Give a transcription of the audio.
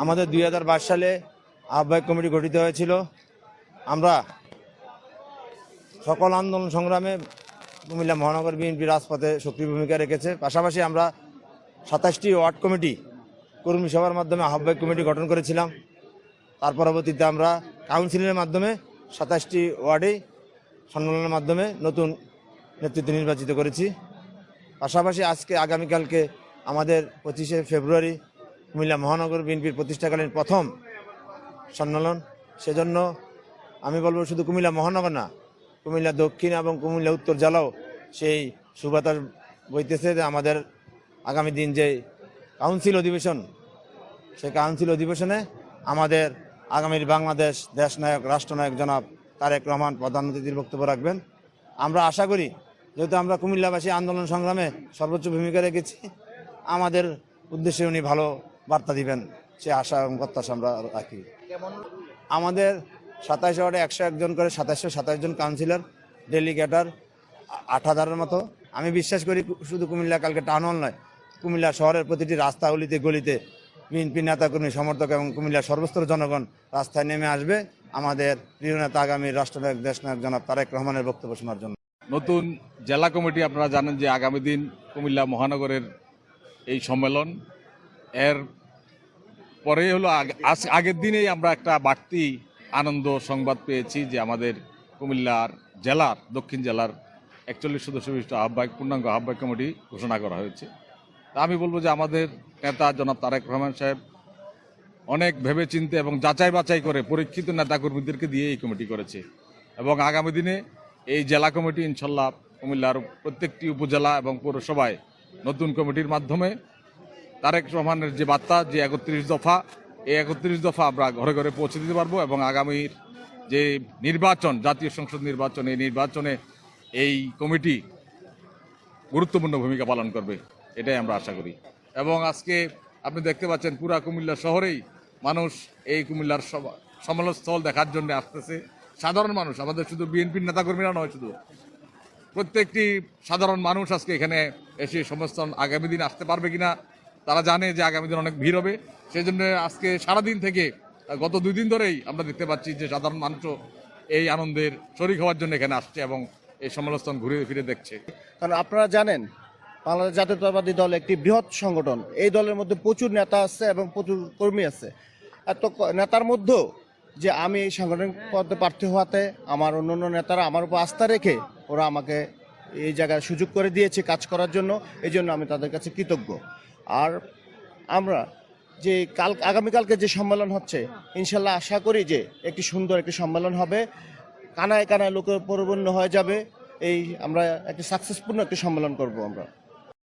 আমাদের 2022 সালে আহ্বায়ক কমিটি গঠিত হয়েছিল। আমরা সকল আন্দোলন সংগ্রামে কুমিল্লা মহানগর বিএনপি রাজপথে সক্রিয় ভূমিকা রেখেছে। পাশাপাশি আমরা 27টি ওয়ার্ড কমিটি কর্মী সভার মাধ্যমে আহ্বায়ক কমিটি গঠন করেছিলাম। তার পরবর্তীতে আমরা কাউন্সিলের মাধ্যমে 27টি ওয়ার্ডে সম্মেলনের মাধ্যমে নতুন নেতৃত্ব নির্বাচিত করেছি। পাশাপাশি আগামীকালকে আমাদের 25শে ফেব্রুয়ারি কুমিল্লা মহানগর বিএনপির প্রতিষ্ঠাকালীন প্রথম সম্মেলন। সেজন্য আমি বলবো শুধু কুমিল্লা মহানগর না, কুমিল্লা দক্ষিণ এবং কুমিল্লা উত্তর জেলাও সেই সুবাতাস বইতেছে যে আমাদের আগামী দিন যে কাউন্সিল অধিবেশন, সেই কাউন্সিল অধিবেশনে আমাদের আগামীর বাংলাদেশ দেশনায়ক রাষ্ট্রনায়ক জনাব তারেক রহমান প্রধান অতিথির বক্তব্য রাখবেন। আমরা আশা করি, যেহেতু আমরা কুমিল্লাবাসী আন্দোলন সংগ্রামে সর্বোচ্চ ভূমিকা রেখেছি, আমাদের উদ্দেশ্যে উনি ভালো বার্তা দিবেন সে আশা এবং প্রত্যাশা আমরা রাখি। আমাদের 27 ওয়ার্ডে 101 জন করে 2727 জন কাউন্সিলর, ডেলিগেটার 8000-এর মতো। আমি বিশ্বাস করি শুধু কুমিল্লা কালকে টাউন হল নয়, কুমিল্লা শহরের প্রতিটি রাস্তা গলিতে গলিতে বিএনপি নেতাকর্মী সমর্থক এবং কুমিল্লার সর্বস্তর জনগণ রাস্তায় নেমে আসবে আমাদের প্রিয় নেতা আগামী রাষ্ট্রনায়ক দেশনায়ক জনাব তারেক রহমানের বক্তব্য শোনার জন্য। নতুন জেলা কমিটি, আপনারা জানেন যে আগামী দিন কুমিল্লা মহানগরের এই সম্মেলন, এর পরে হলো আগের দিনেই আমরা একটা বাড়তি আনন্দ সংবাদ পেয়েছি যে আমাদের কুমিল্লার জেলার দক্ষিণ জেলার 41 সদস্য বিশিষ্ট পূর্ণাঙ্গ আহ্বায়ক কমিটি ঘোষণা করা হয়েছে। তা আমি বলবো যে আমাদের নেতা জনাব তারেক রহমান সাহেব অনেক ভেবেচিন্তে এবং যাচাই বাছাই করে পরীক্ষিত নেতাকর্মীদেরকে দিয়ে এই কমিটি করেছে এবং আগামী দিনে এই জেলা কমিটি ইনশাল্লাহ কুমিল্লার প্রত্যেকটি উপজেলা এবং পৌরসভায় নতুন কমিটির মাধ্যমে তারেক রহমানের যে বার্তা, যে 31 দফা, এই 31 দফা আমরা ঘরে ঘরে পৌঁছে দিতে পারবো এবং আগামীর যে নির্বাচন, জাতীয় সংসদ নির্বাচন, এই নির্বাচনে এই কমিটি গুরুত্বপূর্ণ ভূমিকা পালন করবে, এটাই আমরা আশা করি। এবং আজকে আপনি দেখতে পাচ্ছেন পুরা কুমিল্লা শহরেই মানুষ এই কুমিল্লার সম্মেলনস্থল দেখার জন্য আসতেছে। সাধারণ মানুষ, আমাদের শুধু বিএনপির নেতাকর্মীরা নয়, শুধু প্রত্যেকটি সাধারণ মানুষ আজকে এখানে এসে সমস্ত আগামী দিন আসতে পারবে কিনা তারা জানে যে আগামী দিন অনেক ভিড় হবে। সেই জন্য আজকে সারাদিন থেকে গত 2 দিন ধরেই আমরা দেখতে পাচ্ছি যে সাধারণ মানুষও এই আনন্দের শরীক হওয়ার জন্য এখানে আসছে এবং এই সম্মেলনস্থল ঘুরে ফিরে দেখছে। কারণ আপনারা জানেন বাংলাদেশ জাতীয়তাবাদী দল একটি বৃহৎ সংগঠন। এই দলের মধ্যে প্রচুর নেতা আছে এবং প্রচুর কর্মী আছে। এত নেতার মধ্যেও যে আমি এই সাংগঠনিক পদে প্রার্থী হওয়াতে আমার অন্যান্য নেতারা আমার উপর আস্থা রেখে ওরা আমাকে এই জায়গায় সুযোগ করে দিয়েছে কাজ করার জন্য, এই জন্য আমি তাদের কাছে কৃতজ্ঞ। আর আমরা যে আগামীকালকে যে সম্মেলন হচ্ছে, ইনশাল্লাহ আশা করি যে একটি সুন্দর একটি সম্মেলন হবে, কানায় কানায় লোকে পরিপূর্ণ হয়ে যাবে। আমরা একটি সাকসেসফুল একটি সম্মেলন করব আমরা।